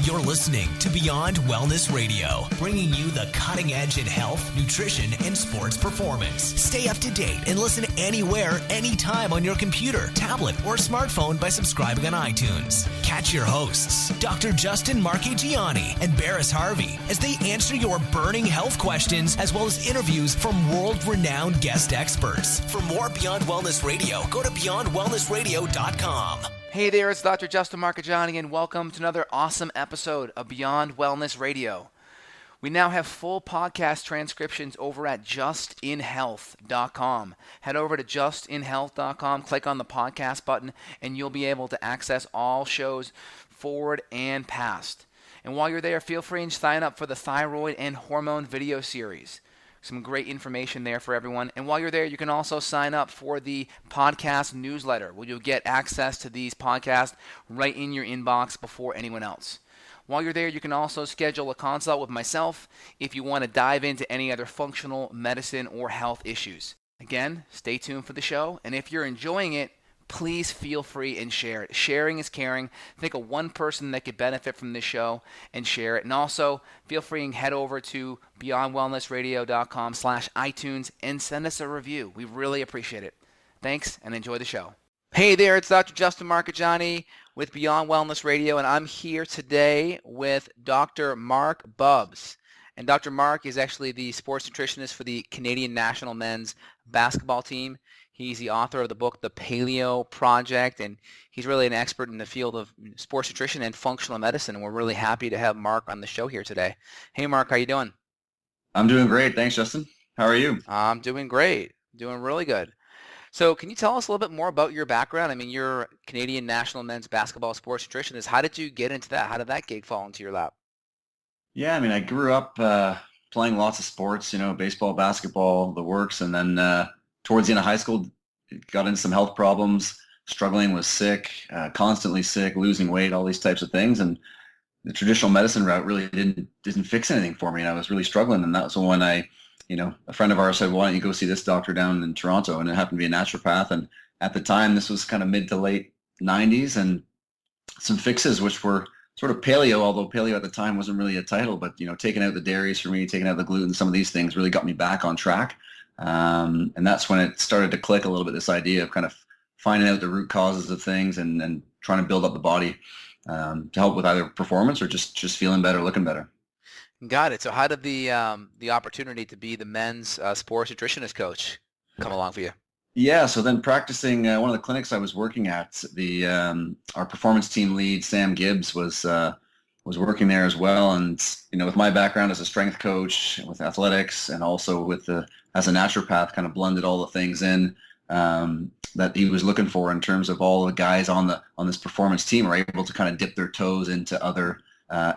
You're listening to Beyond Wellness Radio, bringing you the cutting edge in health, nutrition, and sports performance. Stay up to date and listen anywhere, anytime on your computer, tablet, or smartphone by subscribing on iTunes. Catch your hosts, Dr. Justin Marchegiani and Barris Harvey, as they answer your burning health questions, as well as interviews from world-renowned guest experts. For more Beyond Wellness Radio, go to beyondwellnessradio.com. Hey there, it's Dr. Justin Marchegiani, and welcome to another awesome episode of Beyond Wellness Radio. We now have full podcast transcriptions over at justinhealth.com. Head over to justinhealth.com, click on the podcast button, and you'll be able to access all shows forward and past. And while you're there, feel free and sign up for the thyroid and hormone video series. Some great information there for everyone. And while you're there, you can also sign up for the podcast newsletter, where you'll get access to these podcasts right in your inbox before anyone else. While you're there, you can also schedule a consult with myself if you want to dive into any other functional medicine or health issues. Again, stay tuned for the show. And if you're enjoying it, please feel free and share it. Sharing is caring. Think of one person that could benefit from this show and share it. And also, feel free and head over to beyondwellnessradio.com/iTunes and send us a review. We really appreciate it. Thanks, and enjoy the show. Hey there, it's Dr. Justin Marchegiani with Beyond Wellness Radio, and I'm here today with Dr. Marc Bubbs. And Dr. Marc is actually the sports nutritionist for the Canadian national men's basketball team. He's the author of the book, The Paleo Project, and he's really an expert in the field of sports nutrition and functional medicine, and we're really happy to have Marc on the show here today. Hey, Marc, how you doing? I'm doing great. Thanks, Justin. How are you? I'm doing great. Doing really good. So can you tell us a little bit more about your background? I mean, you're Canadian national men's basketball sports nutritionist. How did you get into that? How did that gig fall into your lap? Yeah, I mean, I grew up playing lots of sports, baseball, basketball, the works, and then towards the end of high school, got into some health problems, struggling, was sick, constantly sick, losing weight, all these types of things. And the traditional medicine route really didn't fix anything for me. And I was really struggling. And that was when a friend of ours said, why don't you go see this doctor down in Toronto? And it happened to be a naturopath. And at the time, this was kind of mid to late 90s, and some fixes, which were sort of paleo, although paleo at the time wasn't really a title, but, taking out the dairies for me, taking out the gluten, some of these things really got me back on track. And that's when it started to click a little bit, this idea of kind of finding out the root causes of things and trying to build up the body to help with either performance or just feeling better, looking better. Got it. So how did the opportunity to be the men's sports nutritionist coach come along for you? Yeah, so then practicing one of the clinics I was working at, our performance team lead, Sam Gibbs, was working there as well. And, with my background as a strength coach with athletics and also as a naturopath, kind of blended all the things in that he was looking for in terms of all the guys on this performance team are able to kind of dip their toes into other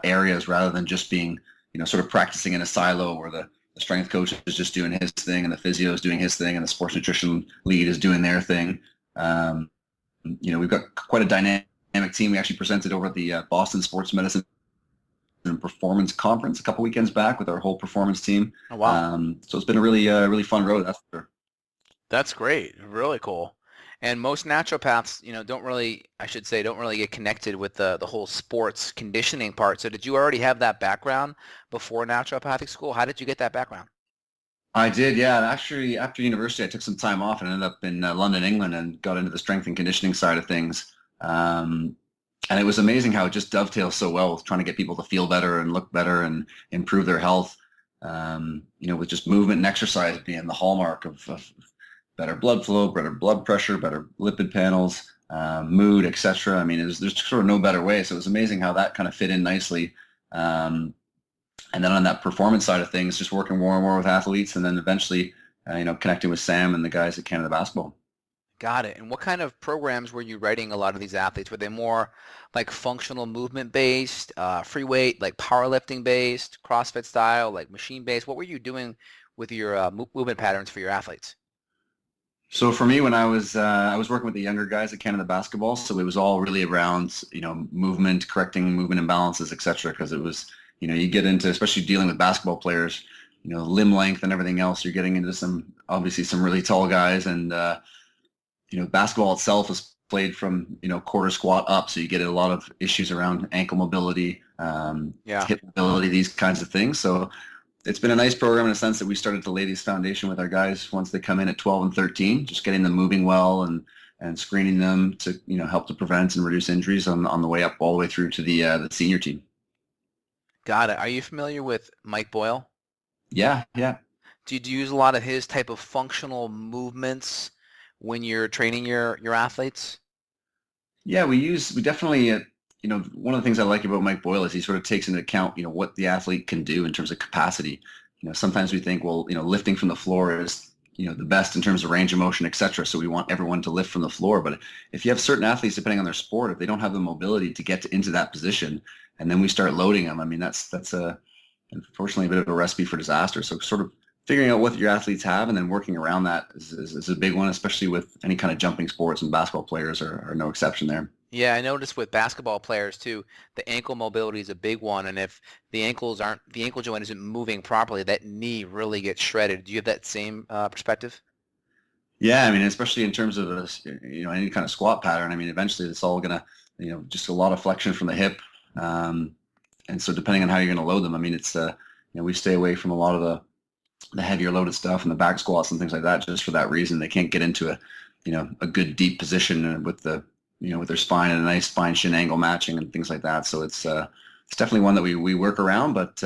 areas rather than just being, sort of practicing in a silo where the strength coach is just doing his thing and the physio is doing his thing and the sports nutrition lead is doing their thing. We've got quite a dynamic team. We actually presented over at the Boston Sports Medicine and Performance Conference a couple weekends back with our whole performance team. Oh, wow. So it's been a really fun road, that's for sure. That's great. Really cool. And most naturopaths, don't really get connected with the whole sports conditioning part. So did you already have that background before naturopathic school? How did you get that background? I did, yeah. And actually, after university, I took some time off and ended up in London, England, and got into the strength and conditioning side of things. And it was amazing how it just dovetails so well with trying to get people to feel better and look better and improve their health, with just movement and exercise being the hallmark of better blood flow, better blood pressure, better lipid panels, mood, etc. I mean, there's sort of no better way. So it was amazing how that kind of fit in nicely. And then on that performance side of things, just working more and more with athletes, and then eventually, connecting with Sam and the guys at Canada Basketball. Got it. And what kind of programs were you writing a lot of these athletes? Were they more like functional movement based, free weight, like powerlifting based, CrossFit style, like machine based? What were you doing with your movement patterns for your athletes? So for me, when I was working with the younger guys at Canada Basketball, so it was all really around movement, correcting movement imbalances, etc. Because it was you get into, especially dealing with basketball players, limb length and everything else. You're getting into some really tall guys, and basketball itself is played from, quarter squat up. So you get a lot of issues around ankle mobility, Yeah. hip mobility, these kinds of things. So it's been a nice program in a sense that we started to lay these foundation with our guys once they come in at 12 and 13, just getting them moving well and screening them to, help to prevent and reduce injuries on the way up all the way through to the senior team. Got it. Are you familiar with Mike Boyle? Yeah, yeah. Do you use a lot of his type of functional movements when you're training your athletes? Yeah, we definitely, one of the things I like about Mike Boyle is he sort of takes into account, what the athlete can do in terms of capacity. Sometimes we think, well, lifting from the floor is, the best in terms of range of motion, et cetera. So we want everyone to lift from the floor. But if you have certain athletes, depending on their sport, if they don't have the mobility to get into that position, and then we start loading them, I mean, that's unfortunately a bit of a recipe for disaster. So sort of figuring out what your athletes have and then working around that is a big one, especially with any kind of jumping sports, and basketball players are no exception there. Yeah, I noticed with basketball players too, the ankle mobility is a big one, and if the ankle joint isn't moving properly, that knee really gets shredded. Do you have that same perspective? Yeah, I mean, especially in terms of any kind of squat pattern. I mean, eventually it's all gonna, just a lot of flexion from the hip, and so depending on how you're gonna load them, I mean, it's we stay away from a lot of the heavier loaded stuff and the back squats and things like that just for that reason. They can't get into a good deep position with with their spine and a nice spine shin angle matching and things like that. So it's definitely one that we work around, but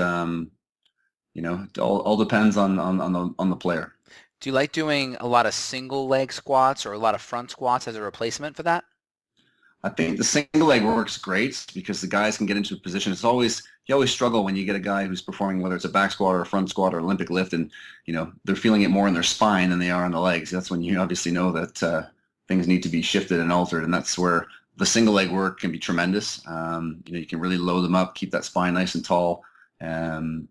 it all depends on the player. Do you like doing a lot of single leg squats or a lot of front squats as a replacement for that? I think the single leg works great because the guys can get into a position. You always struggle when you get a guy who's performing, whether it's a back squat or a front squat or Olympic lift, and they're feeling it more in their spine than they are on the legs. That's when you obviously know that things need to be shifted and altered, and that's where the single leg work can be tremendous. You can really load them up, keep that spine nice and tall, and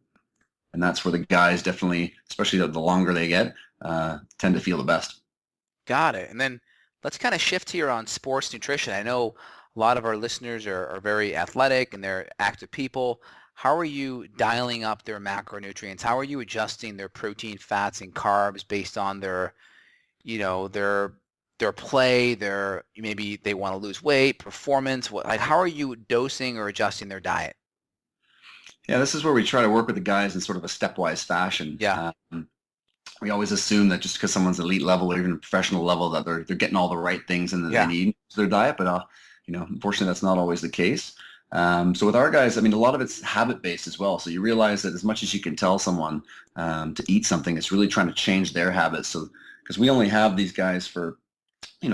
that's where the guys definitely, especially the longer they get, tend to feel the best. Got it. And then let's kind of shift here on sports nutrition. I know a lot of our listeners are very athletic and they're active people. How are you dialing up their macronutrients? How are you adjusting their protein, fats, and carbs based on their play, maybe they want to lose weight, performance? How are you dosing or adjusting their diet? Yeah, this is where we try to work with the guys in sort of a stepwise fashion. Yeah. We always assume that just because someone's elite level or even a professional level that they're getting all the right things and that they need to their diet, but unfortunately that's not always the case. So with our guys, I mean, a lot of it's habit-based as well. So you realize that as much as you can tell someone to eat something, it's really trying to change their habits. So because we only have these guys for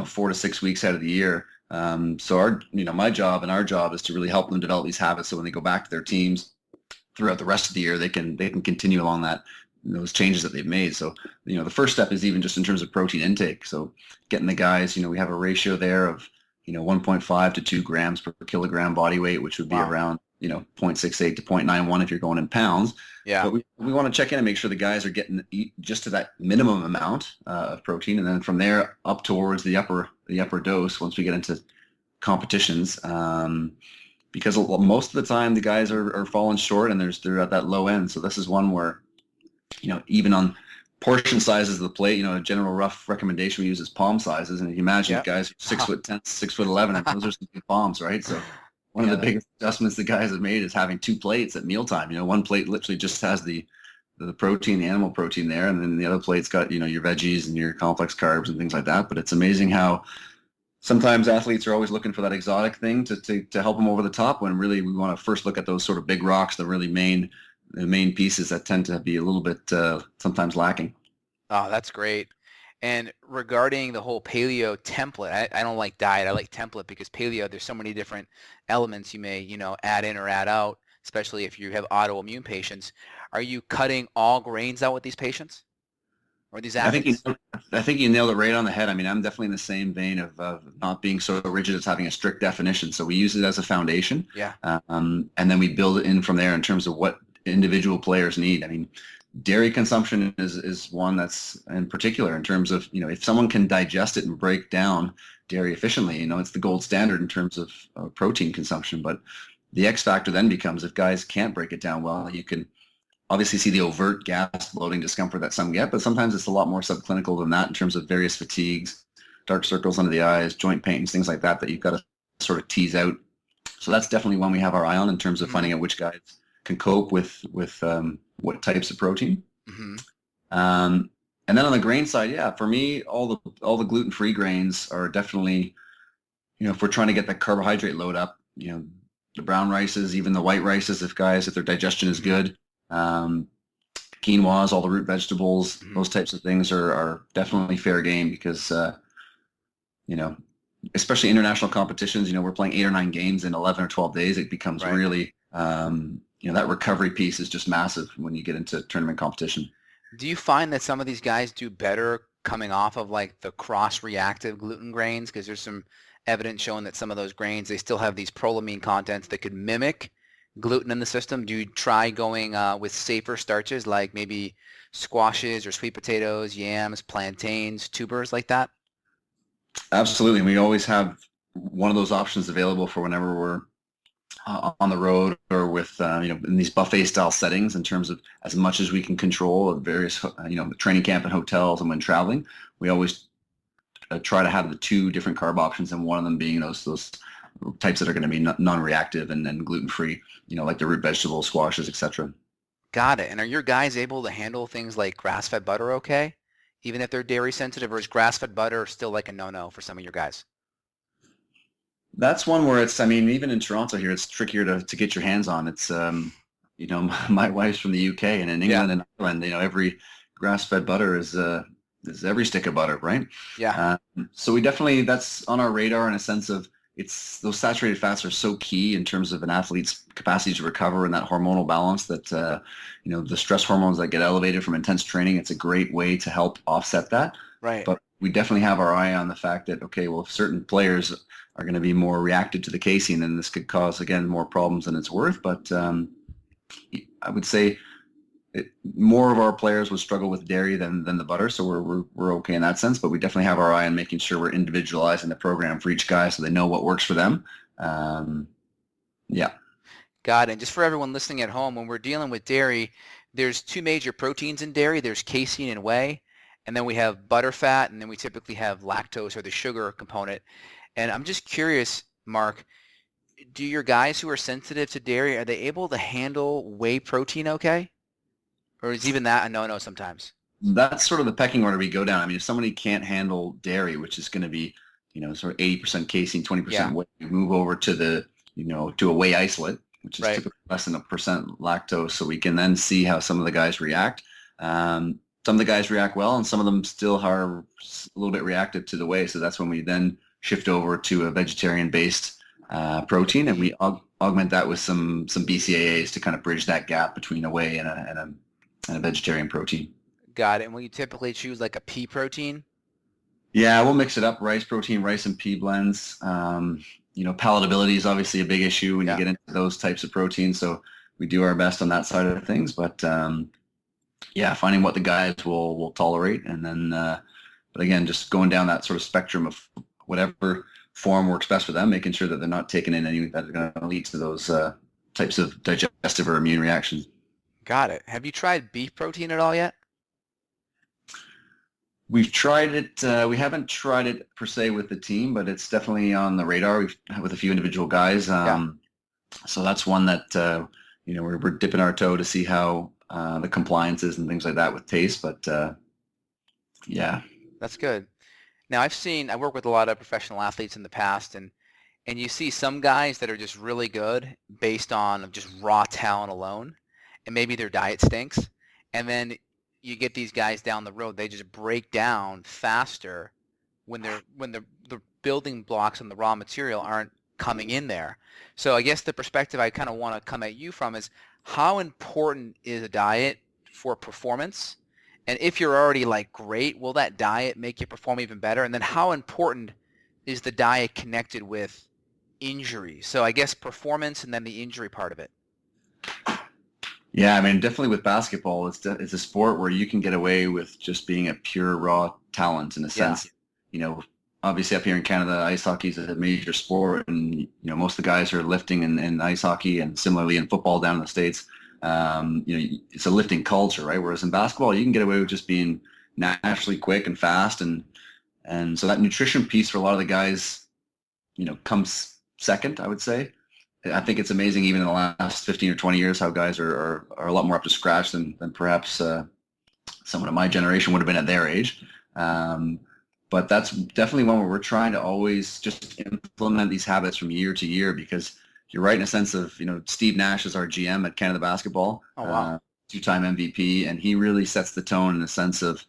4 to 6 weeks out of the year. So my job and our job is to really help them develop these habits. So when they go back to their teams throughout the rest of the year, they can continue along those changes that they've made. So, the first step is even just in terms of protein intake. So getting the guys, we have a ratio there of, 1.5 to 2 grams per kilogram body weight, which would be around, 0.68 to 0.91 if you're going in pounds. Yeah. But we want to check in and make sure the guys are getting just to that minimum amount of protein. And then from there up towards the upper dose once we get into competitions. Because most of the time the guys are falling short and they're at that low end. So this is one where, even on portion sizes of the plate, a general rough recommendation we use is palm sizes. And if you imagine guys are 6'10", 6'11", and those are some big palms, right? So one of the biggest adjustments the guys have made is having 2 plates at mealtime. One plate literally just has the protein, the animal protein there, and then the other plate's got, your veggies and your complex carbs and things like that. But it's amazing how sometimes athletes are always looking for that exotic thing to help them over the top, when really we want to first look at those sort of big rocks, the main pieces that tend to be a little bit sometimes lacking. Oh, that's great. And regarding the whole paleo template, I don't like diet. I like template because paleo, there's so many different elements you may, add in or add out, especially if you have autoimmune patients. Are you cutting all grains out with these patients or these athletes? I think you nailed it right on the head. I mean, I'm definitely in the same vein of not being so rigid as having a strict definition. So we use it as a foundation. Yeah. And then we build it in from there in terms of what individual players need. I mean, dairy consumption is one that's in particular in terms of, if someone can digest it and break down dairy efficiently, it's the gold standard in terms of protein consumption. But the X factor then becomes if guys can't break it down well, you can obviously see the overt gas, bloating, discomfort that some get, but sometimes it's a lot more subclinical than that in terms of various fatigues, dark circles under the eyes, joint pains, things like that you've got to sort of tease out. So that's definitely one we have our eye on in terms of finding out which guys can cope with what types of protein. Mm-hmm. And then on the grain side, yeah, for me, all the gluten-free grains are definitely, if we're trying to get the carbohydrate load up, the brown rices, even the white rices, if their digestion is good, quinoas, all the root vegetables, those types of things are definitely fair game because, especially international competitions, we're playing 8 or 9 games in 11 or 12 days. It becomes really, that recovery piece is just massive when you get into tournament competition. Do you find that some of these guys do better coming off of like the cross-reactive gluten grains? Because there's some evidence showing that some of those grains, they still have these prolamine contents that could mimic gluten in the system. Do you try going with safer starches like maybe squashes or sweet potatoes, yams, plantains, tubers like that? Absolutely. We always have one of those options available for whenever we're on the road or with, in these buffet style settings in terms of as much as we can control at various, training camp and hotels and when traveling, we always try to have the 2 different carb options and one of them being those types that are going to be non-reactive and gluten-free, like the root vegetables, squashes, etc. Got it. And are your guys able to handle things like grass-fed butter okay, even if they're dairy sensitive, or is grass-fed butter still like a no-no for some of your guys? That's one where even in Toronto here, it's trickier to get your hands on. It's, my wife's from the UK, and in England and Ireland, every grass-fed butter is every stick of butter, right? Yeah. So we definitely, that's on our radar in a sense of those saturated fats are so key in terms of an athlete's capacity to recover and that hormonal balance that, the stress hormones that get elevated from intense training, it's a great way to help offset that. Right. But we definitely have our eye on the fact that, okay, well, if certain players are going to be more reactive to the casein, then this could cause, again, more problems than it's worth. But I would say more of our players would struggle with dairy than the butter, so we're okay in that sense. But we definitely have our eye on making sure we're individualizing the program for each guy so they know what works for them. Got it. And just for everyone listening at home, when we're dealing with dairy, there's 2 major proteins in dairy. There's casein and whey, and then we have butterfat, and then we typically have lactose or the sugar component. And I'm just curious, Marc, do your guys who are sensitive to dairy, are they able to handle whey protein okay? Or is even that a no-no sometimes? That's sort of the pecking order we go down. If somebody can't handle dairy, which is going to be, sort of 80% casein, 20% whey, you move over to to a whey isolate, which is typically less than 1% lactose. So we can then see how some of the guys react. Some of the guys react well, and some of them still are a little bit reactive to the whey. So that's when we then shift over to a vegetarian-based protein, and we augment that with some BCAAs to kind of bridge that gap between a whey and a vegetarian protein. Got it. And will you typically choose like a pea protein? Yeah, we'll mix it up, rice protein, rice and pea blends. Palatability is obviously a big issue when you get into those types of proteins, so we do our best on that side of things. But finding what the guys will tolerate, and then, but again, just going down that sort of spectrum of whatever form works best for them, making sure that they're not taking in any that are going to lead to those types of digestive or immune reactions. Got it. Have you tried beef protein at all yet? We've tried it. We haven't tried it per se with the team, but it's definitely on the radar with a few individual guys. So that's one that, we're dipping our toe to see how the compliance is and things like that with taste. But That's good. Now I worked with a lot of professional athletes in the past, and you see some guys that are just really good based on just raw talent alone, and maybe their diet stinks. And then you get these guys down the road, they just break down faster when the building blocks and the raw material aren't coming in there. So I guess the perspective I kind of want to come at you from is, how important is a diet for performance? And if you're already like great, will that diet make you perform even better? And then how important is the diet connected with injury? So I guess performance and then the injury part of it. Yeah, definitely with basketball, it's a sport where you can get away with just being a pure raw talent in a sense. Obviously up here in Canada, ice hockey is a major sport, and most of the guys are lifting in ice hockey, and similarly in football down in the States. It's a lifting culture, right? Whereas in basketball, you can get away with just being naturally quick and fast, and And so that nutrition piece for a lot of the guys, comes second, I would say. I think it's amazing even in the last 15 or 20 years how guys are a lot more up to scratch than perhaps someone of my generation would have been at their age. But that's definitely one where we're trying to always just implement these habits from year to year, because you're right in a sense of, Steve Nash is our GM at Canada Basketball, Oh, wow. two-time MVP, and he really sets the tone in the sense of,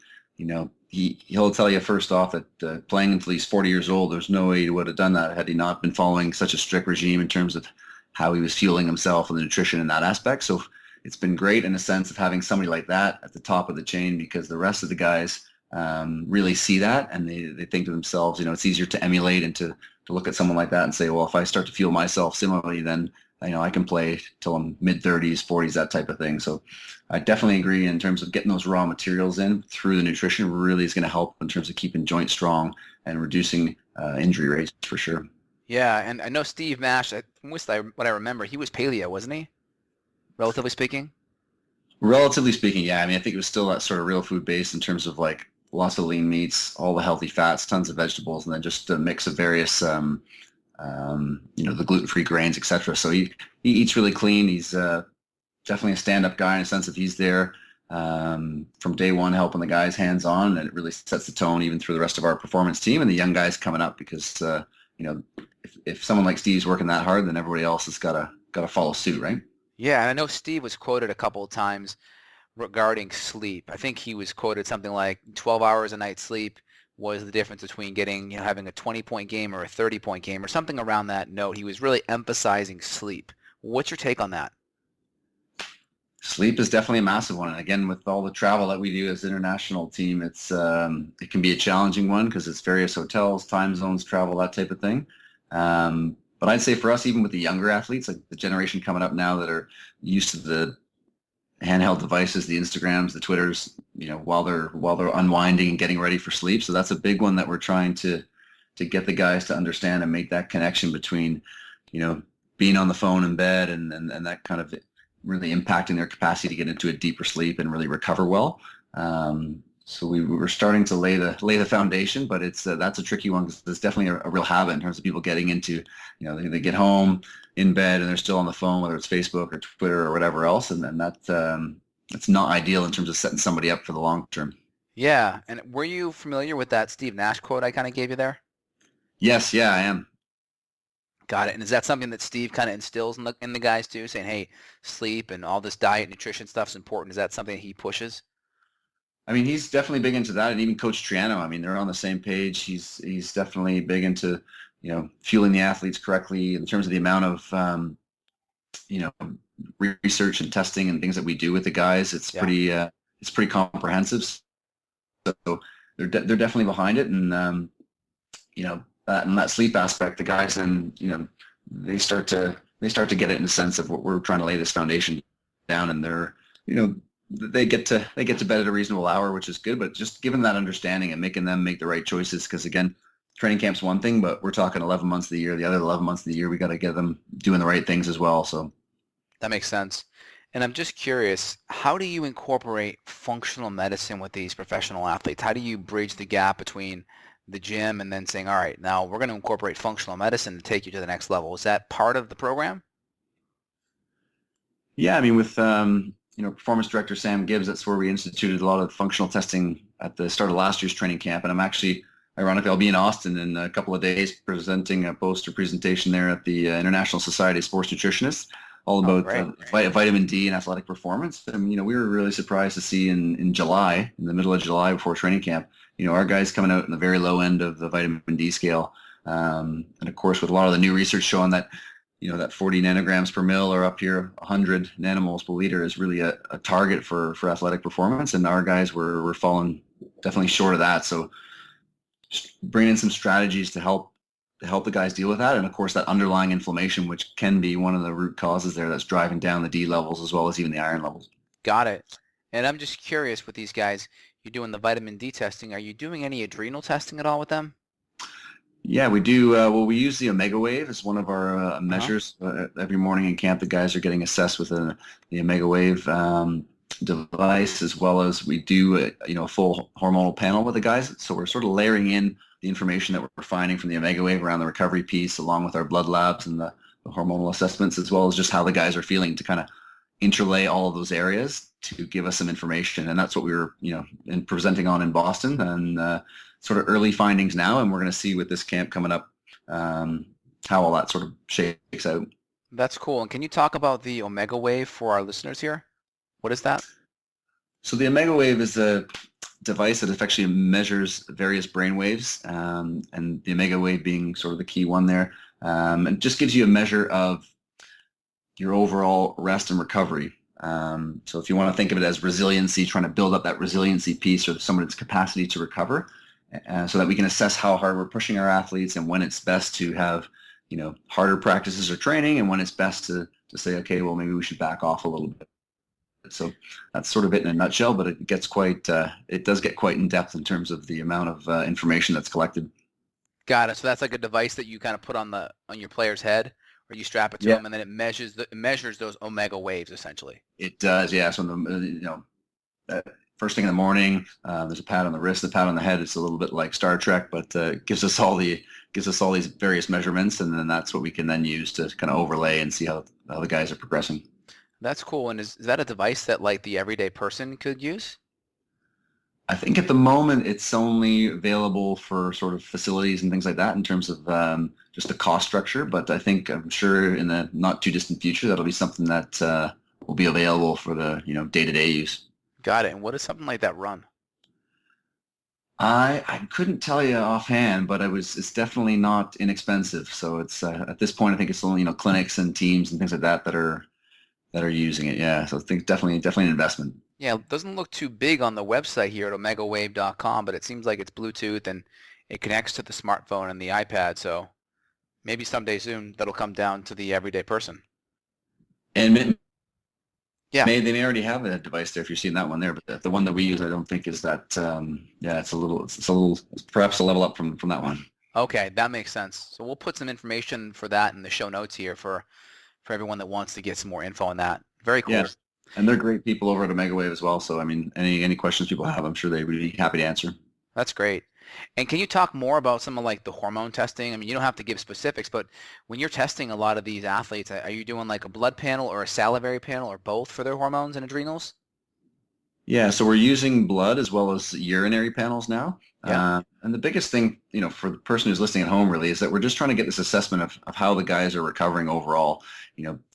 he'll tell you first off that playing until he's 40 years old, there's no way he would have done that had he not been following such a strict regime in terms of how he was fueling himself and the nutrition in that aspect. So it's been great in a sense of having somebody like that at the top of the chain, because the rest of the guys really see that, and they think to themselves, it's easier to emulate and to look at someone like that and say, well, if I start to fuel myself similarly, then I can play till I'm mid-30s, 40s, that type of thing. So I definitely agree in terms of getting those raw materials in through the nutrition really is going to help in terms of keeping joints strong and reducing injury rates for sure. Yeah, and I know Steve Nash, what I remember, he was paleo, wasn't he? Relatively speaking? Relatively speaking, yeah. I mean, I think it was still that sort of real food base in terms of like lots of lean meats, all the healthy fats, tons of vegetables, and then just a mix of various, the gluten-free grains, etc. So he eats really clean. He's definitely a stand-up guy in a sense of he's there from day one helping the guys hands-on, and it really sets the tone even through the rest of our performance team and the young guys coming up, because if someone like Steve's working that hard, then everybody else has got to follow suit, right? Yeah, and I know Steve was quoted a couple of times regarding sleep. I think he was quoted something like 12 hours a night sleep was the difference between getting, having a 20-point game or a 30-point game or something around that note. He was really emphasizing sleep. What's your take on that? Sleep is definitely a massive one. And again, with all the travel that we do as an international team, it can be a challenging one because it's various hotels, time zones, travel, that type of thing. But I'd say for us, even with the younger athletes, like the generation coming up now that are used to the handheld devices, the Instagrams, the Twitters, while they're unwinding and getting ready for sleep. So that's a big one that we're trying to get the guys to understand and make that connection between, being on the phone in bed and that kind of really impacting their capacity to get into a deeper sleep and really recover well. So we were starting to lay the foundation, but it's that's a tricky one because it's definitely a real habit in terms of people getting into, they get home in bed and they're still on the phone, whether it's Facebook or Twitter or whatever else, and then that's not ideal in terms of setting somebody up for the long term. Yeah, and were you familiar with that Steve Nash quote I kind of gave you there? Yes, yeah, I am. Got it. And is that something that Steve kind of instills in the guys too, saying, hey, sleep and all this diet, nutrition stuff is important? Is that something he pushes? I mean, he's definitely big into that, and even Coach Triano. I mean, they're on the same page. He's definitely big into, fueling the athletes correctly in terms of the amount of, research and testing and things that we do with the guys. It's pretty comprehensive. So they're definitely behind it, and that sleep aspect, the guys, then they start to get it in the sense of what we're trying to lay this foundation down, and they're they get to bed at a reasonable hour, which is good, but just giving that understanding and making them make the right choices. Because again, training camp's one thing, but we're talking 11 months of the year. The other 11 months of the year, we got to get them doing the right things as well. So that makes sense. And I'm just curious, how do you incorporate functional medicine with these professional athletes? How do you bridge the gap between the gym and then saying, all right, now we're going to incorporate functional medicine to take you to the next level? Is that part of the program? Yeah, I mean, with performance director Sam Gibbs, that's where we instituted a lot of functional testing at the start of last year's training camp. And I'm actually, ironically, I'll be in Austin in a couple of days presenting a poster presentation there at the International Society of Sports Nutritionists, all about vitamin D and athletic performance. And, we were really surprised to see in July, in the middle of July before training camp, our guys coming out in the very low end of the vitamin D scale. And of course, with a lot of the new research showing that, that 40 nanograms per mil or up here, 100 nanomoles per liter is really a target for athletic performance. And our guys were falling definitely short of that. So just bringing in some strategies to help the guys deal with that. And of course, that underlying inflammation, which can be one of the root causes there that's driving down the D levels as well as even the iron levels. Got it. And I'm just curious with these guys, you're doing the vitamin D testing. Are you doing any adrenal testing at all with them? Yeah, we do. We use the Omegawave as one of our measures. Every morning in camp, the guys are getting assessed with the Omegawave. device, as well as we do a full hormonal panel with the guys. So we're sort of layering in the information that we're finding from the Omegawave around the recovery piece, along with our blood labs and the hormonal assessments, as well as just how the guys are feeling, to kind of interlay all of those areas to give us some information. And that's what we were, presenting on in Boston, and sort of early findings now. And we're going to see with this camp coming up how all that sort of shakes out. That's cool. And can you talk about the Omegawave for our listeners here? What is that? So the Omegawave is a device that actually measures various brain waves, and the Omegawave being sort of the key one there. And just gives you a measure of your overall rest and recovery. So if you want to think of it as resiliency, trying to build up that resiliency piece, or someone's capacity to recover, so that we can assess how hard we're pushing our athletes, and when it's best to have harder practices or training, and when it's best to say, okay, well, maybe we should back off a little bit. So that's sort of it in a nutshell, but it does get quite in depth in terms of the amount of information that's collected. Got it. So that's like a device that you kind of put on your player's head, or you strap it to them, and then it measures those omega waves essentially. It does, yeah. So first thing in the morning, there's a pad on the wrist, a pad on the head. It's a little bit like Star Trek, but gives us all these various measurements, and then that's what we can then use to kind of overlay and see how the guys are progressing. That's cool. And is that a device that like the everyday person could use? I think at the moment it's only available for sort of facilities and things like that in terms of just the cost structure. But I'm sure in the not too distant future that'll be something that will be available for the day-to-day use. Got it. And what does something like that run? I couldn't tell you offhand, but it's definitely not inexpensive. So it's at this point I think it's only clinics and teams and things like that that are using it. Yeah. So I think definitely an investment. Yeah, it doesn't look too big on the website here at omegawave.com, but it seems like it's Bluetooth and it connects to the smartphone and the iPad. So maybe someday soon that'll come down to the everyday person. And yeah, they may already have a device there if you're seeing that one there, but the one that we use I don't think is that. It's perhaps a level up from that one. Okay, that makes sense. So we'll put some information for that in the show notes here for everyone that wants to get some more info on that. Very cool. Yeah. And they're great people over at Omegawave as well. So, I mean, any questions people have, I'm sure they would be happy to answer. That's great. And can you talk more about some of like the hormone testing? I mean, you don't have to give specifics, but when you're testing a lot of these athletes, are you doing like a blood panel or a salivary panel or both for their hormones and adrenals? Yeah, so we're using blood as well as urinary panels now. Yeah. And the biggest thing, for the person who's listening at home really is that we're just trying to get this assessment of how the guys are recovering overall.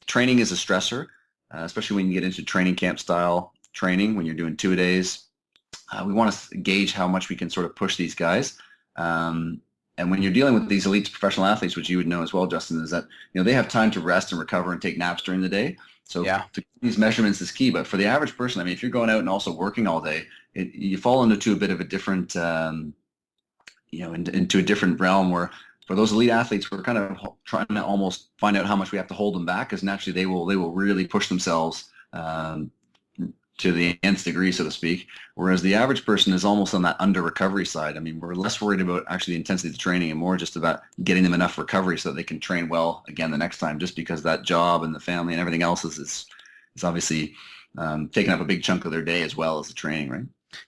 Training is a stressor, especially when you get into training camp style training, when you're doing 2-a-days. We want to gauge how much we can sort of push these guys. And when you're dealing with these elite professional athletes, which you would know as well, Justin, is that they have time to rest and recover and take naps during the day. So these measurements is key. But for the average person, I mean, if you're going out and also working all day, you fall into a bit of a different, into a different realm where for those elite athletes, we're kind of trying to almost find out how much we have to hold them back, because naturally they will really push themselves to the nth degree, so to speak. Whereas the average person is almost on that under recovery side. I mean, we're less worried about actually the intensity of the training and more just about getting them enough recovery so that they can train well again the next time, just because that job and the family and everything else is obviously taking up a big chunk of their day as well as the training, right?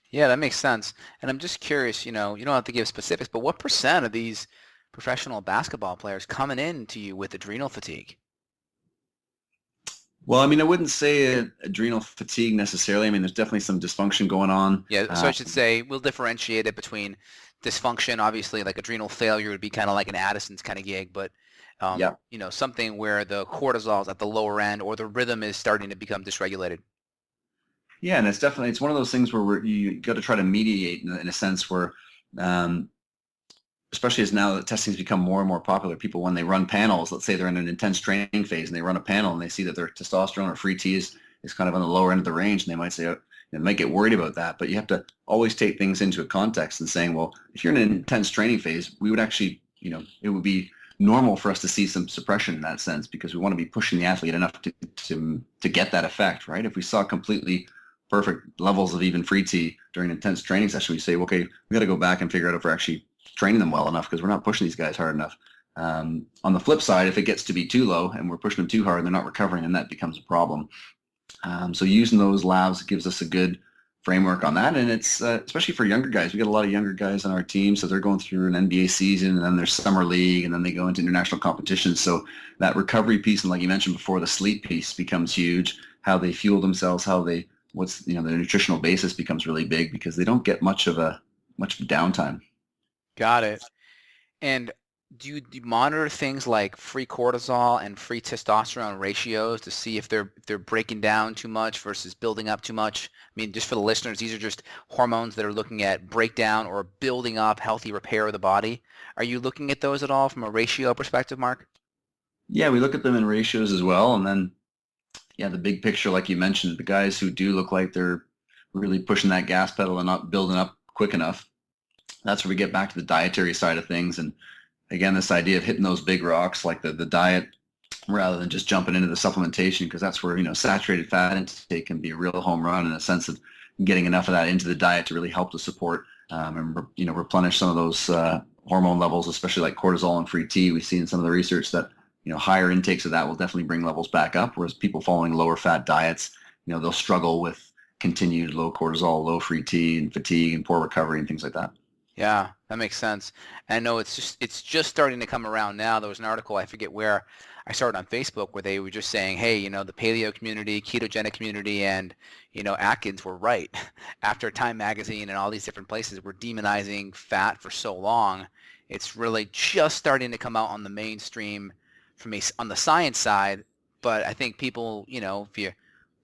Yeah, that makes sense. And I'm just curious, you don't have to give specifics, but what % of these professional basketball players coming in to you with adrenal fatigue? Well, I mean, I wouldn't say adrenal fatigue necessarily. I mean, there's definitely some dysfunction going on. Yeah, so I should say we'll differentiate it between dysfunction. Obviously, like adrenal failure would be kind of like an Addison's kind of gig, but something where the cortisol's at the lower end or the rhythm is starting to become dysregulated. Yeah, and it's one of those things where you got to try to mediate in a sense where, especially as now that testing's become more and more popular, people, when they run panels, let's say they're in an intense training phase and they run a panel and they see that their testosterone or free T is kind of on the lower end of the range, and they might say, they might get worried about that. But you have to always take things into a context and saying, well, if you're in an intense training phase, we would actually, it would be normal for us to see some suppression in that sense, because we want to be pushing the athlete enough to get that effect, right? If we saw completely perfect levels of even free T during an intense training session, we say, okay, we got to go back and figure out if we're actually training them well enough, because we're not pushing these guys hard enough. On the flip side, if it gets to be too low and we're pushing them too hard and they're not recovering, then that becomes a problem. So using those labs gives us a good framework on that. And it's especially for younger guys. We got a lot of younger guys on our team. So they're going through an NBA season and then there's summer league and then they go into international competitions. So that recovery piece and like you mentioned before, the sleep piece becomes huge. How they fuel themselves, the nutritional basis becomes really big because they don't get much of downtime. Got it. And do you monitor things like free cortisol and free testosterone ratios to see if they're breaking down too much versus building up too much? I mean, just for the listeners, these are just hormones that are looking at breakdown or building up healthy repair of the body. Are you looking at those at all from a ratio perspective, Mark? Yeah, we look at them in ratios as well. And then, the big picture, like you mentioned, the guys who do look like they're really pushing that gas pedal and not building up quick enough, that's where we get back to the dietary side of things. And again, this idea of hitting those big rocks like the diet rather than just jumping into the supplementation, because that's where, saturated fat intake can be a real home run in a sense of getting enough of that into the diet to really help to support and, replenish some of those hormone levels, especially like cortisol and free T. We've seen in some of the research that, higher intakes of that will definitely bring levels back up, whereas people following lower fat diets, they'll struggle with continued low cortisol, low free T and fatigue and poor recovery and things like that. Yeah, that makes sense. And I know it's just starting to come around now. There was an article, I forget where, I started on Facebook where they were just saying, hey, the paleo community, ketogenic community, and, Atkins were right. After Time Magazine and all these different places were demonizing fat for so long, it's really just starting to come out on the mainstream on the science side. But I think people, if you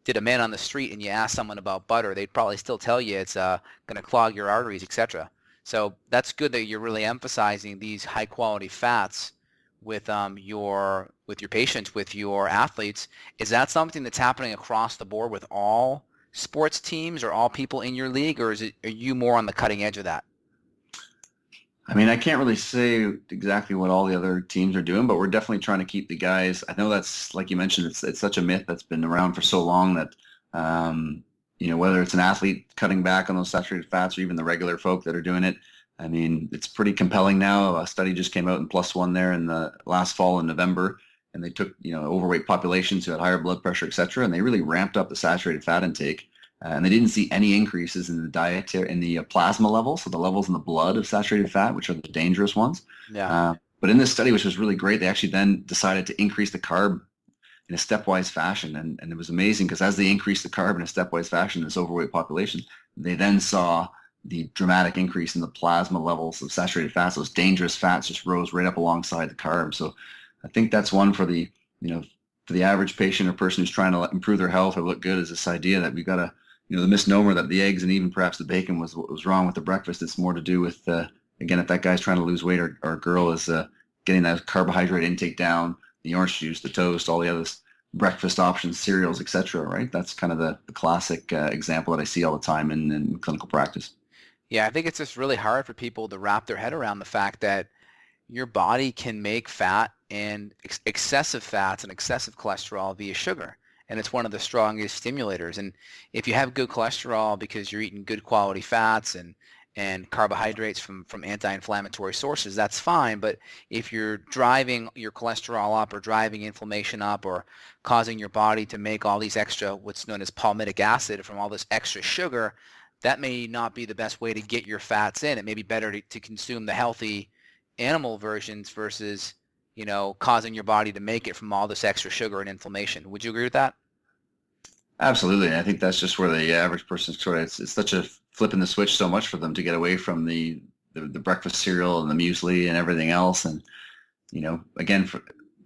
did a man on the street and you ask someone about butter, they'd probably still tell you it's going to clog your arteries, etc. So that's good that you're really emphasizing these high quality fats with your patients, with your athletes. Is that something that's happening across the board with all sports teams or all people in your league, or are you more on the cutting edge of that? I mean, I can't really say exactly what all the other teams are doing, but we're definitely trying to keep the guys. I know that's, like you mentioned, it's such a myth that's been around for so long that, whether it's an athlete cutting back on those saturated fats or even the regular folk that are doing it, I mean, it's pretty compelling now. A study just came out in Plus One there in the last fall in November, and they took, overweight populations who had higher blood pressure, et cetera, and they really ramped up the saturated fat intake. And they didn't see any increases in the dietary, in the plasma levels, so the levels in the blood of saturated fat, which are the dangerous ones. Yeah. But in this study, which was really great, they actually then decided to increase the carb in a stepwise fashion. And it was amazing because as they increased the carb in a stepwise fashion in this overweight population, they then saw the dramatic increase in the plasma levels of saturated fats. Those dangerous fats just rose right up alongside the carbs. So I think that's one for the, for the average patient or person who's trying to improve their health or look good, is this idea that we got to, the misnomer that the eggs and even perhaps the bacon was what was wrong with the breakfast. It's more to do with, again, if that guy's trying to lose weight or girl is getting that carbohydrate intake down, the orange juice, the toast, all the other breakfast options, cereals, etc. Right? That's kind of the classic example that I see all the time in clinical practice. Yeah, I think it's just really hard for people to wrap their head around the fact that your body can make fat and excessive fats and excessive cholesterol via sugar. And it's one of the strongest stimulators. And if you have good cholesterol because you're eating good quality fats and carbohydrates from anti-inflammatory sources, that's fine. But if you're driving your cholesterol up or driving inflammation up or causing your body to make all these extra, what's known as palmitic acid from all this extra sugar, that may not be the best way to get your fats in. It may be better to consume the healthy animal versions versus causing your body to make it from all this extra sugar and inflammation. Would you agree with that? Absolutely. I think that's just where the average person sort of, it's such a flipping the switch so much for them to get away from the breakfast cereal and the muesli and everything else. And, again,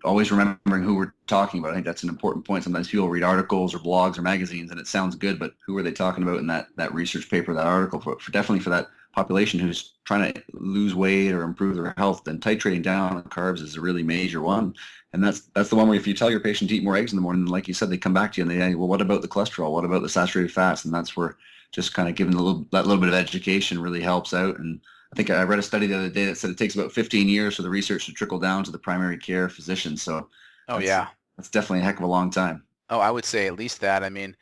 always remembering who we're talking about. I think that's an important point. Sometimes people read articles or blogs or magazines and it sounds good, but who are they talking about in that research paper, that article? For definitely for that population who's trying to lose weight or improve their health, then titrating down on carbs is a really major one. And that's the one where if you tell your patient to eat more eggs in the morning, like you said, they come back to you and they say, well, what about the cholesterol? What about the saturated fats? And that's where just kind of giving that little bit of education really helps out. And I think I read a study the other day that said it takes about 15 years for the research to trickle down to the primary care physician. So that's definitely a heck of a long time. Oh, I would say at least that. I mean,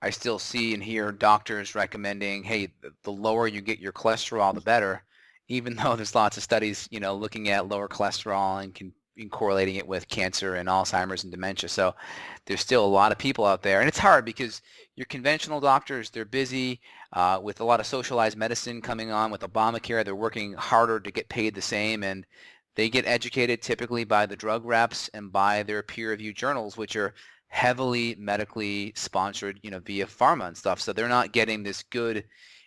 I still see and hear doctors recommending, hey, the lower you get your cholesterol, the better, even though there's lots of studies, looking at lower cholesterol and can been correlating it with cancer and Alzheimer's and dementia. So there's still a lot of people out there, and it's hard because your conventional doctors, they're busy with a lot of socialized medicine coming on with Obamacare. They're working harder to get paid the same, and they get educated typically by the drug reps and by their peer-reviewed journals, which are heavily medically sponsored, via pharma and stuff. So they're not getting this good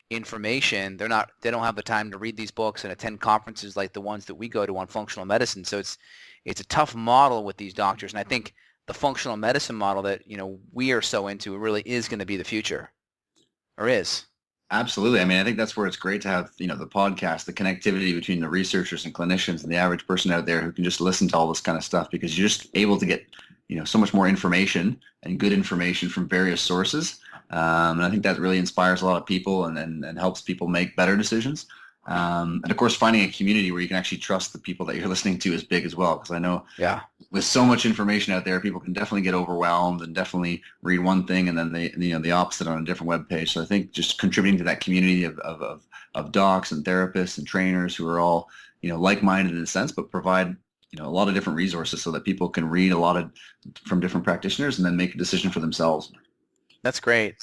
information. They don't have the time to read these books and attend conferences like the ones that we go to on functional medicine. So it's a tough model with these doctors. And I think the functional medicine model that, we are so into really is going to be the future, or is. Absolutely. I mean, I think that's where it's great to have, the podcast, the connectivity between the researchers and clinicians and the average person out there who can just listen to all this kind of stuff, because you're just able to get, so much more information and good information from various sources. And I think that really inspires a lot of people and helps people make better decisions. And of course, finding a community where you can actually trust the people that you're listening to is big as well. Because I know with so much information out there, people can definitely get overwhelmed and definitely read one thing and then the opposite on a different web page. So I think just contributing to that community of docs and therapists and trainers who are all, like-minded in a sense, but provide, a lot of different resources so that people can read a lot from different practitioners and then make a decision for themselves. That's great.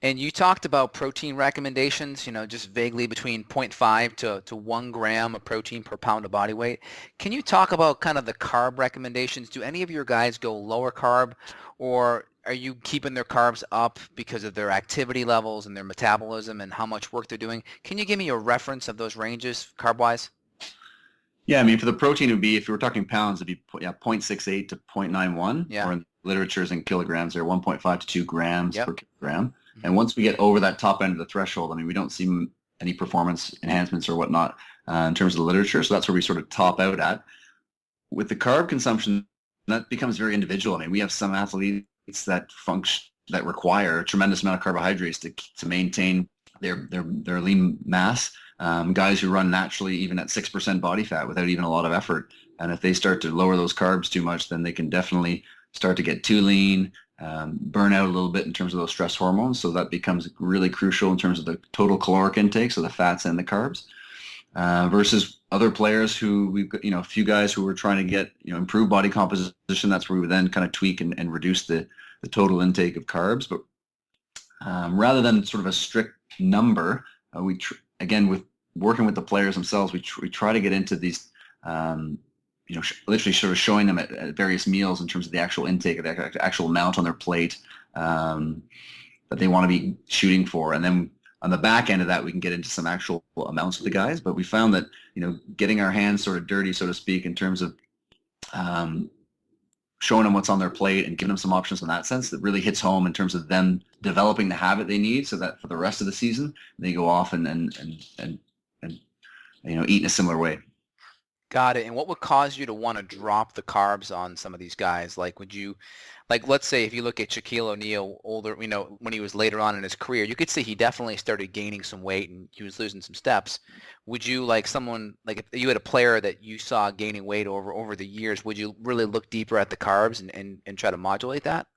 And you talked about protein recommendations, just vaguely between 0.5 to 1 gram of protein per pound of body weight. Can you talk about kind of the carb recommendations? Do any of your guys go lower carb, or are you keeping their carbs up because of their activity levels and their metabolism and how much work they're doing? Can you give me a reference of those ranges carb-wise? Yeah, I mean, for the protein, it would be, if you were talking pounds, it'd be 0.68 to 0.91. Yeah. Or in literatures in kilograms, they're 1.5 to 2 grams Yep. per kilogram. And once we get over that top end of the threshold, I mean, we don't see any performance enhancements or whatnot in terms of the literature. So that's where we sort of top out at. With the carb consumption, that becomes very individual. I mean, we have some athletes that require a tremendous amount of carbohydrates to maintain their lean mass. Guys who run naturally even at 6% body fat without even a lot of effort. And if they start to lower those carbs too much, then they can definitely start to get too lean, burn out a little bit in terms of those stress hormones. So that becomes really crucial in terms of the total caloric intake, so the fats and the carbs, versus other players who we've got, a few guys who are trying to get, improved body composition. That's where we would then kind of tweak and reduce the total intake of carbs. But rather than sort of a strict number, again, with working with the players themselves, we try to get into these, literally sort of showing them at various meals in terms of the actual intake, of the actual amount on their plate that they want to be shooting for. And then on the back end of that, we can get into some actual amounts with the guys. But we found that, getting our hands sort of dirty, so to speak, in terms of showing them what's on their plate and giving them some options in that sense, that really hits home in terms of them developing the habit they need so that for the rest of the season, they go off and eat in a similar way. Got it. And what would cause you to want to drop the carbs on some of these guys? Like, let's say if you look at Shaquille O'Neal, older, when he was later on in his career, you could see he definitely started gaining some weight and he was losing some steps. Would you, like someone, like if you had a player that you saw gaining weight over the years, would you really look deeper at the carbs and try to modulate that?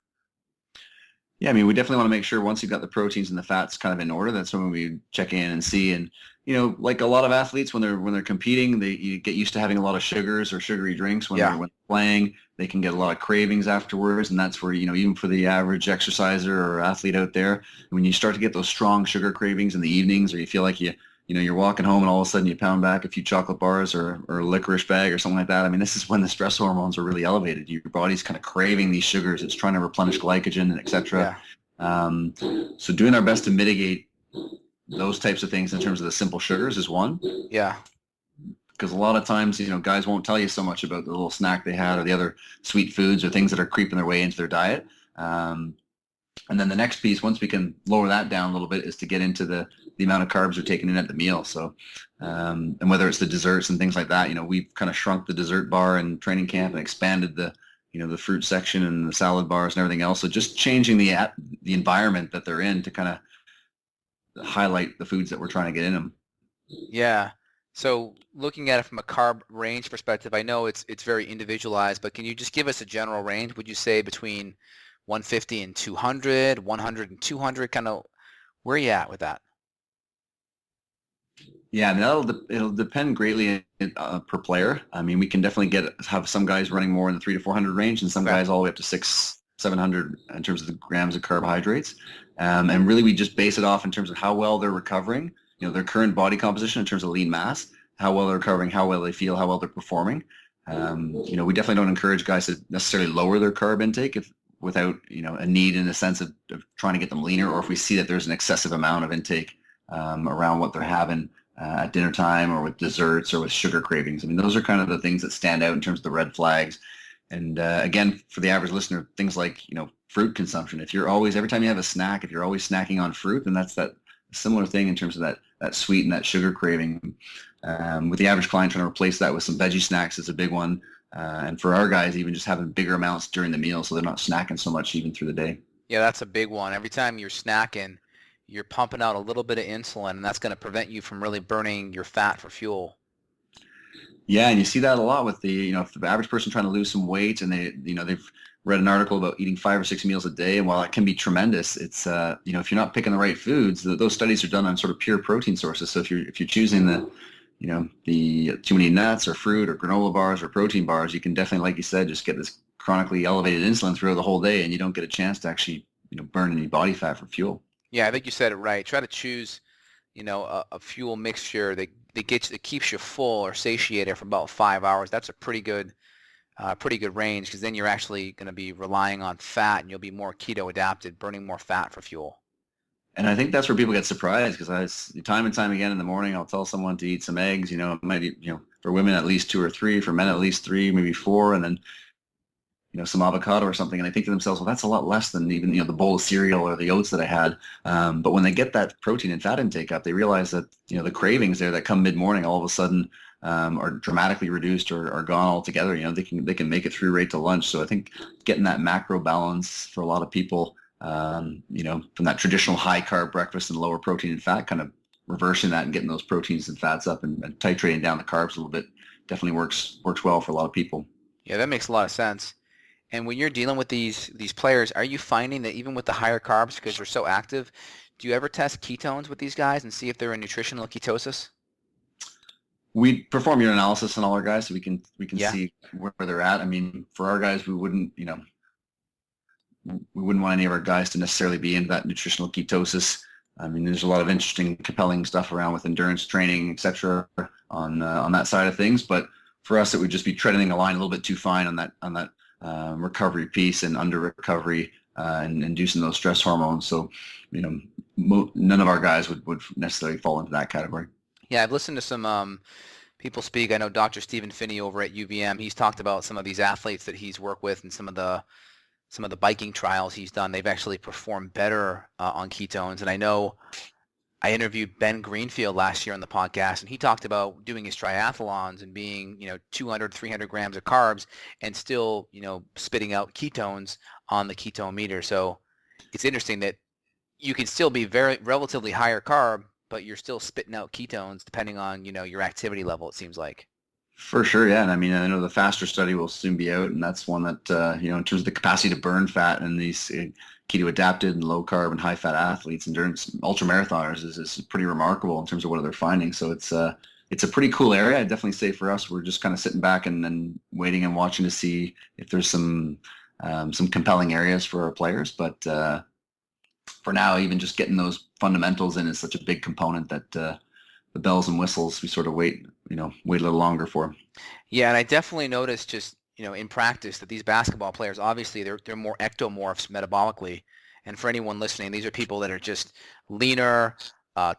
Yeah, I mean, we definitely want to make sure once you've got the proteins and the fats kind of in order, that's when we check in and see. And, like a lot of athletes, when they're competing, you get used to having a lot of sugars or sugary drinks when they're playing. They can get a lot of cravings afterwards, and that's where, even for the average exerciser or athlete out there, when you start to get those strong sugar cravings in the evenings, or you feel like you're walking home and all of a sudden you pound back a few chocolate bars or a licorice bag or something like that. I mean, this is when the stress hormones are really elevated. Your body's kind of craving these sugars. It's trying to replenish glycogen and et cetera. Yeah. So doing our best to mitigate those types of things in terms of the simple sugars is one. Yeah. Because a lot of times, guys won't tell you so much about the little snack they had or the other sweet foods or things that are creeping their way into their diet. And then the next piece, once we can lower that down a little bit, is to get into the amount of carbs they're taking in at the meal. So, and whether it's the desserts and things like that, we've kind of shrunk the dessert bar in training camp and expanded the fruit section and the salad bars and everything else. So just changing the environment that they're in to kind of highlight the foods that we're trying to get in them. Yeah. So looking at it from a carb range perspective, I know it's very individualized, but can you just give us a general range? Would you say between 150 and 200, 100 and 200, kind of where are you at with that? Yeah, and it'll depend greatly per player. I mean, we can definitely have some guys running more in the 300 to 400 range, and some Okay. guys all the way up to 700 in terms of the grams of carbohydrates. And really, we just base it off in terms of how well they're recovering. Their current body composition in terms of lean mass, how well they're recovering, how well they feel, how well they're performing. We definitely don't encourage guys to necessarily lower their carb intake without a need in the sense of trying to get them leaner, or if we see that there's an excessive amount of intake around what they're having at dinner time or with desserts or with sugar cravings. I mean, those are kind of the things that stand out in terms of the red flags. And again, for the average listener, things like, fruit consumption. If you're always, every time you have a snack, if you're always snacking on fruit, then that's that similar thing in terms of that sweet and that sugar craving. With the average client, trying to replace that with some veggie snacks is a big one. And for our guys, even just having bigger amounts during the meal so they're not snacking so much even through the day. Yeah, that's a big one. Every time you're snacking, you're pumping out a little bit of insulin, and that's going to prevent you from really burning your fat for fuel. Yeah, and you see that a lot with if the average person trying to lose some weight and they've read an article about eating 5 or 6 meals a day, and while that can be tremendous, it's if you're not picking the right foods, those studies are done on sort of pure protein sources. So if you're choosing the too many nuts or fruit or granola bars or protein bars, you can definitely, like you said, just get this chronically elevated insulin throughout the whole day, and you don't get a chance to actually burn any body fat for fuel. Yeah, I think you said it right. Try to choose, a fuel mixture that keeps you full or satiated for about 5 hours. That's a pretty good range, because then you're actually going to be relying on fat, and you'll be more keto adapted, burning more fat for fuel. And I think that's where people get surprised, because time and time again in the morning, I'll tell someone to eat some eggs. It might be, for women at least 2 or 3, for men at least 3, maybe 4, and then some avocado or something. And I think to themselves, well, that's a lot less than even the bowl of cereal or the oats that I had. But when they get that protein and fat intake up, they realize that the cravings there that come mid morning all of a sudden are dramatically reduced or are gone altogether. They can make it through right to lunch. So I think getting that macro balance for a lot of people. From that traditional high carb breakfast and lower protein and fat, kind of reversing that and getting those proteins and fats up and titrating down the carbs a little bit definitely works well for a lot of people. Yeah, that makes a lot of sense. And when you're dealing with these players, are you finding that even with the higher carbs, because they're so active, do you ever test ketones with these guys and see if they're in nutritional ketosis? We perform urinalysis on all our guys, so we can Yeah. see where they're at. I mean, for our guys, we wouldn't want any of our guys to necessarily be into that nutritional ketosis. I mean, there's a lot of interesting, compelling stuff around with endurance training, et cetera, on that side of things. But for us, it would just be treading the line a little bit too fine on that recovery piece and under recovery and inducing those stress hormones. So, none of our guys would necessarily fall into that category. Yeah, I've listened to some people speak. I know Dr. Stephen Finney over at UVM. He's talked about some of these athletes that he's worked with and some of the biking trials he's done. They've actually performed better on ketones. And I know I interviewed Ben Greenfield last year on the podcast, and he talked about doing his triathlons and being, 200, 300 grams of carbs and still, spitting out ketones on the ketone meter. So it's interesting that you can still be very relatively higher carb, but you're still spitting out ketones depending on, your activity level, it seems like. For sure, yeah. And I mean, I know the faster study will soon be out, and that's one that, in terms of the capacity to burn fat in these keto adapted and low carb and high fat athletes, endurance ultra marathoners is pretty remarkable in terms of what they're finding. So it's a pretty cool area. I'd definitely say for us, we're just kind of sitting back and waiting and watching to see if there's some compelling areas for our players. But for now, even just getting those fundamentals in is such a big component that the bells and whistles we sort of wait a little longer for. Yeah, and I definitely noticed just, in practice that these basketball players, obviously they're more ectomorphs metabolically. And for anyone listening, these are people that are just leaner,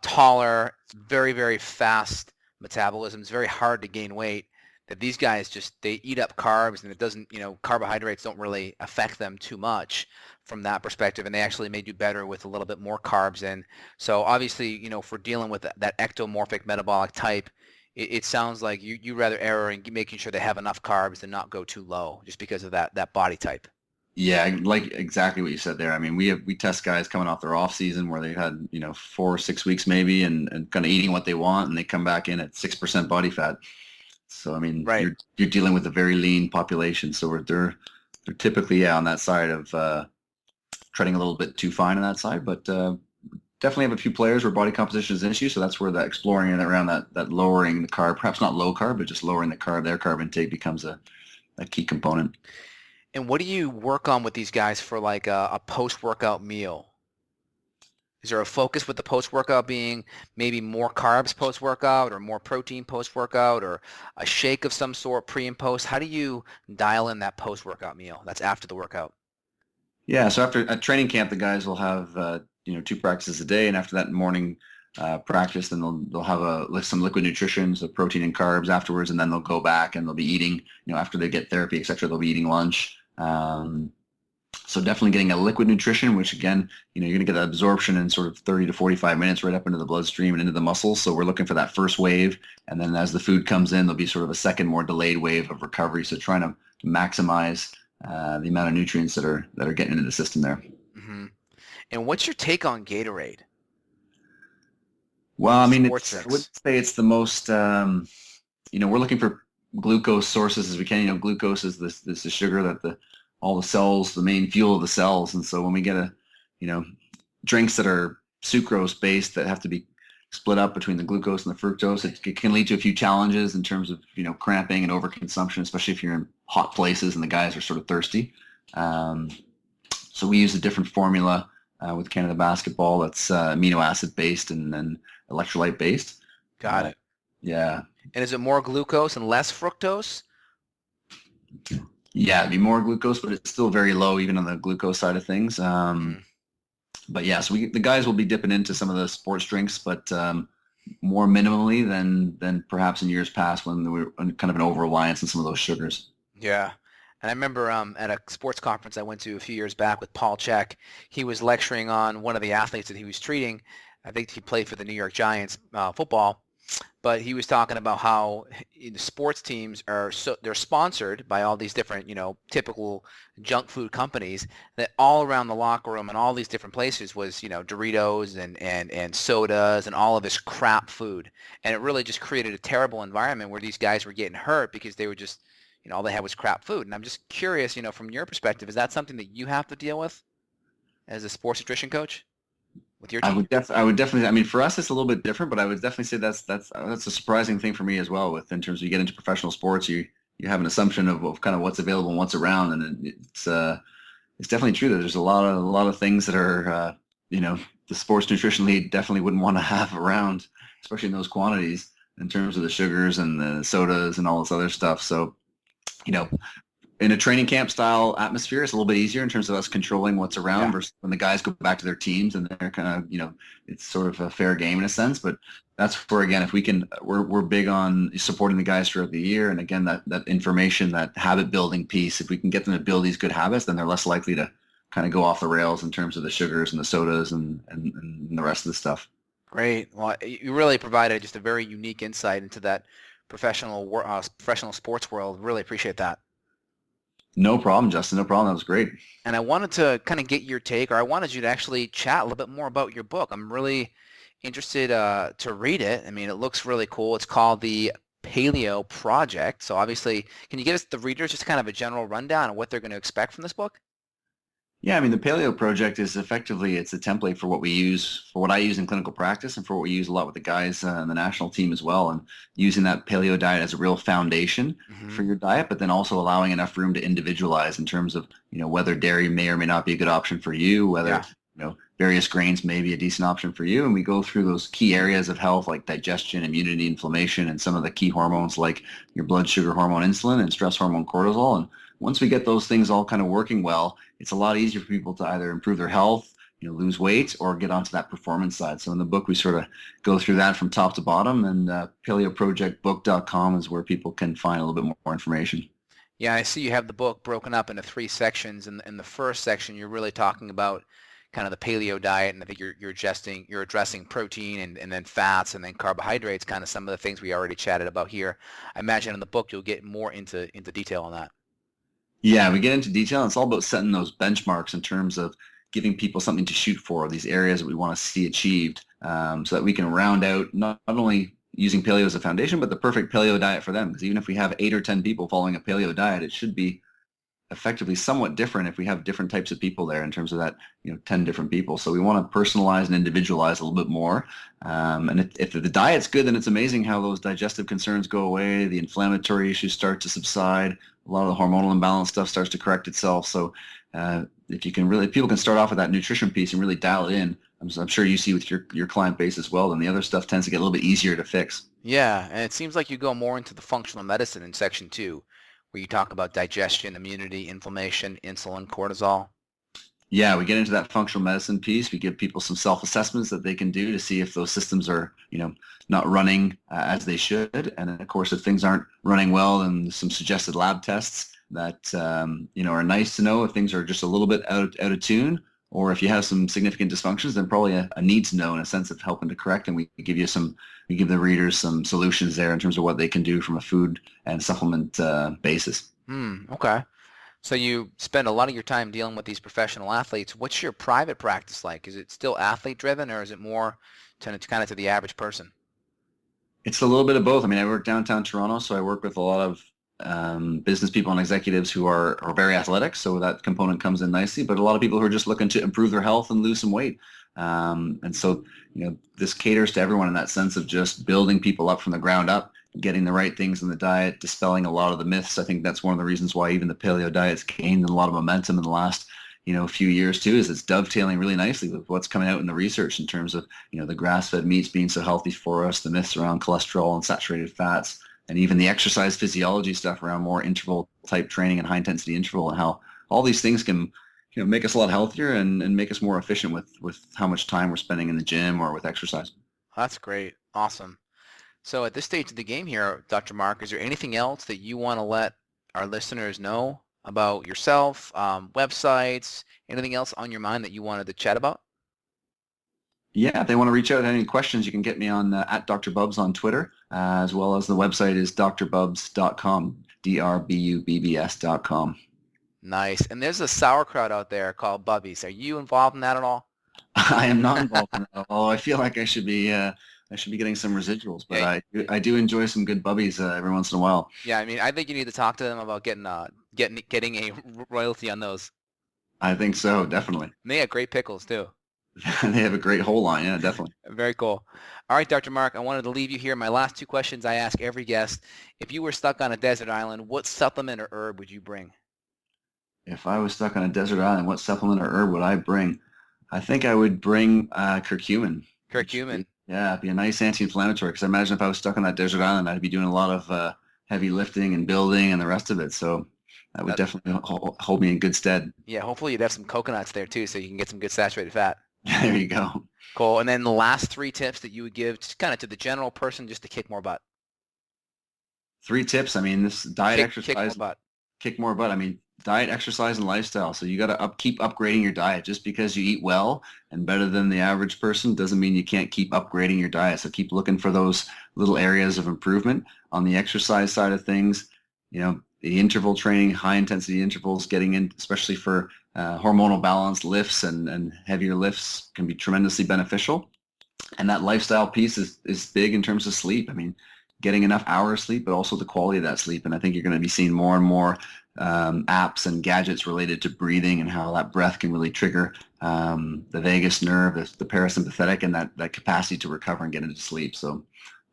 taller, very, very fast metabolism. It's very hard to gain weight. That these guys they eat up carbs, and it doesn't, carbohydrates don't really affect them too much from that perspective, and they actually may do better with a little bit more carbs in. So obviously, if we're dealing with that ectomorphic metabolic type, it sounds like you rather err in making sure they have enough carbs and not go too low, just because of that body type. Yeah, like exactly what you said there. I mean, we test guys coming off their off season where they've had 4 or 6 weeks maybe and kind of eating what they want, and they come back in at 6% body fat. So I mean, right. you're dealing with a very lean population. So they're typically on that side of treading a little bit too fine on that side, but definitely have a few players where body composition is an issue, so that's where the exploring and around that lowering the carb, perhaps not low carb, but just lowering their carb intake becomes a key component. And what do you work on with these guys for like a post-workout meal? Is there a focus with the post-workout being maybe more carbs post-workout or more protein post-workout or a shake of some sort pre and post? How do you dial in that post-workout meal? That's after the workout. Yeah, so after at training camp, the guys will have 2 practices a day, and after that morning practice, then they'll have some liquid nutrition, so protein and carbs afterwards, and then they'll go back and they'll be eating. After they get therapy, etc., they'll be eating lunch. So definitely getting a liquid nutrition, which again, you're going to get that absorption in sort of 30 to 45 minutes right up into the bloodstream and into the muscles. So we're looking for that first wave, and then as the food comes in, there'll be sort of a second, more delayed wave of recovery. So trying to maximize the amount of nutrients that are getting into the system there. Mm-hmm. And what's your take on Gatorade? Well, I mean, I would say it's the most, we're looking for glucose sources as we can. Glucose is the sugar that all the cells, the main fuel of the cells. And so when we get drinks that are sucrose based that have to be split up between the glucose and the fructose, it can lead to a few challenges in terms of, cramping and overconsumption, especially if you're in hot places and the guys are sort of thirsty. So we use a different formula with Canada Basketball that's amino acid based and then electrolyte based. Got it. Yeah. And is it more glucose and less fructose? Yeah, it'd be more glucose, but it's still very low even on the glucose side of things. But yeah, so the guys will be dipping into some of the sports drinks, but more minimally than perhaps in years past when we were kind of an over-reliance on some of those sugars. Yeah. And I remember at a sports conference I went to a few years back with Paul Chek, he was lecturing on one of the athletes that he was treating. I think he played for the New York Giants football, but he was talking about how the sports teams they're sponsored by all these different, typical junk food companies, that all around the locker room and all these different places was, Doritos and sodas and all of this crap food. And it really just created a terrible environment where these guys were getting hurt because they were just, all they had was crap food. And I'm just curious, from your perspective, is that something that you have to deal with as a sports nutrition coach with your team? I would definitely. I mean, for us, it's a little bit different, but I would definitely say that's a surprising thing for me as well. In terms of you get into professional sports, you have an assumption of kind of what's available and what's around, and it's definitely true that there's a lot of things that are the sports nutrition lead definitely wouldn't want to have around, especially in those quantities in terms of the sugars and the sodas and all this other stuff. So, in a training camp style atmosphere, it's a little bit easier in terms of us controlling what's around versus when the guys go back to their teams and they're kind of, it's sort of a fair game in a sense. But that's where, again, if we can, we're big on supporting the guys throughout the year. And again, that information, that habit building piece, if we can get them to build these good habits, then they're less likely to kind of go off the rails in terms of the sugars and the sodas and the rest of the stuff. Great. Well, you really provided just a very unique insight into that professional sports world. Really appreciate that. No problem, Justin. No problem. That was great. And I wanted to kind of get your take, or I wanted you to actually chat a little bit more about your book. I'm really interested to read it. I mean, it looks really cool. It's called the Paleo Project. So obviously, can you give us, the readers, just kind of a general rundown of what they're going to expect from this book? Yeah, I mean, the Paleo Project is effectively, it's a template for what I use in clinical practice and for what we use a lot with the guys on the national team as well, and using that paleo diet as a real foundation for your diet, but then also allowing enough room to individualize in terms of, whether dairy may or may not be a good option for you, whether, various grains may be a decent option for you. And we go through those key areas of health like digestion, immunity, inflammation, and some of the key hormones like your blood sugar hormone insulin and stress hormone cortisol. And once we get those things all kind of working well, it's a lot easier for people to either improve their health, lose weight, or get onto that performance side. So in the book, we sort of go through that from top to bottom, and paleoprojectbook.com is where people can find a little bit more information. Yeah, I see you have the book broken up into 3 sections. In the first section, you're really talking about kind of the paleo diet, and I think you're addressing protein and then fats and then carbohydrates, kind of some of the things we already chatted about here. I imagine in the book you'll get more into detail on that. Yeah, we get into detail. And it's all about setting those benchmarks in terms of giving people something to shoot for, these areas that we want to see achieved, so that we can round out not only using paleo as a foundation, but the perfect paleo diet for them. Because even if we have 8 or 10 people following a paleo diet, it should be effectively somewhat different if we have different types of people there in terms of that, 10 different people. So we want to personalize and individualize a little bit more. And if the diet's good, then it's amazing how those digestive concerns go away. The inflammatory issues start to subside. A lot of the hormonal imbalance stuff starts to correct itself. So if you can people can start off with that nutrition piece and really dial it in. I'm sure you see with your client base as well, then the other stuff tends to get a little bit easier to fix. Yeah, and it seems like you go more into the functional medicine in section 2, where you talk about digestion, immunity, inflammation, insulin, cortisol. Yeah, we get into that functional medicine piece. We give people some self-assessments that they can do to see if those systems are, not running as they should. And then, of course, if things aren't running well, then some suggested lab tests that, are nice to know if things are just a little bit out of tune. Or if you have some significant dysfunctions, then probably a need to know in a sense of helping to correct. And we give the readers some solutions there in terms of what they can do from a food and supplement basis. Okay. So you spend a lot of your time dealing with these professional athletes. What's your private practice like? Is it still athlete driven, or is it more kind of to the average person? It's a little bit of both. I mean, I work downtown Toronto, so I work with a lot of business people and executives who are very athletic, so that component comes in nicely, but a lot of people who are just looking to improve their health and lose some weight. And so, this caters to everyone in that sense of just building people up from the ground up, getting the right things in the diet, dispelling a lot of the myths. I think that's one of the reasons why even the paleo diet's gained a lot of momentum in the last few years too, is it's dovetailing really nicely with what's coming out in the research in terms of, the grass-fed meats being so healthy for us, the myths around cholesterol and saturated fats, and even the exercise physiology stuff around more interval type training and high intensity interval, and how all these things can make us a lot healthier and make us more efficient with how much time we're spending in the gym or with exercise. That's great. Awesome. So at this stage of the game here, Dr. Marc, is there anything else that you want to let our listeners know about yourself, websites, anything else on your mind that you wanted to chat about? Yeah, if they want to reach out, any questions, you can get me on at Dr. Bubbs on Twitter, as well as the website is drbubbs.com, drbubbs.com. Nice. And there's a sauerkraut out there called Bubbies. Are you involved in that at all? I am not involved in that at all. I feel like I should be getting some residuals, but yeah. I do enjoy some good Bubbies every once in a while. Yeah, I mean, I think you need to talk to them about getting a royalty on those. I think so, definitely. And they have great pickles too. They have a great whole line, yeah, definitely. Very cool. All right, Dr. Marc, I wanted to leave you here. My last 2 questions I ask every guest. If you were stuck on a desert island, what supplement or herb would you bring? If I was stuck on a desert island, what supplement or herb would I bring? I think I would bring curcumin. Curcumin? Yeah, it'd be a nice anti-inflammatory, because I imagine if I was stuck on that desert island, I'd be doing a lot of heavy lifting and building and the rest of it. So that would definitely hold me in good stead. Yeah, hopefully you'd have some coconuts there too, so you can get some good saturated fat. There you go. Cool. And then the last 3 tips that you would give just kind of to the general person just to kick more butt. 3 tips. I mean, this diet, exercise, kick more butt. I mean, diet, exercise, and lifestyle. So you got to keep upgrading your diet. Just because you eat well and better than the average person doesn't mean you can't keep upgrading your diet. So keep looking for those little areas of improvement. On the exercise side of things, the interval training, high intensity intervals, getting in, especially for hormonal balance, lifts and heavier lifts can be tremendously beneficial. And that lifestyle piece is big in terms of sleep. I mean, getting enough hours sleep, but also the quality of that sleep. And I think you're going to be seeing more and more apps and gadgets related to breathing and how that breath can really trigger the vagus nerve, the parasympathetic, and that capacity to recover and get into sleep. So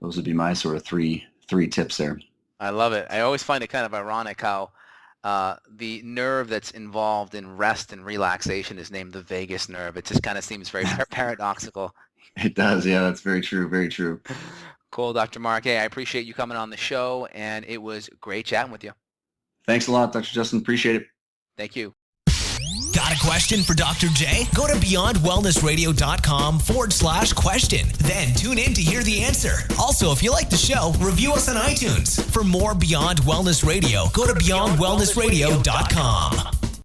those would be my sort of three tips there. I love it. I always find it kind of ironic how the nerve that's involved in rest and relaxation is named the vagus nerve. It just kind of seems very paradoxical. It does. Yeah, that's very true. Very true. Cool, Dr. Marc. Hey, I appreciate you coming on the show, and it was great chatting with you. Thanks a lot, Dr. Justin. Appreciate it. Thank you. Got a question for Dr. J? Go to beyondwellnessradio.com/question. Then tune in to hear the answer. Also, if you like the show, review us on iTunes. For more Beyond Wellness Radio, go to beyondwellnessradio.com.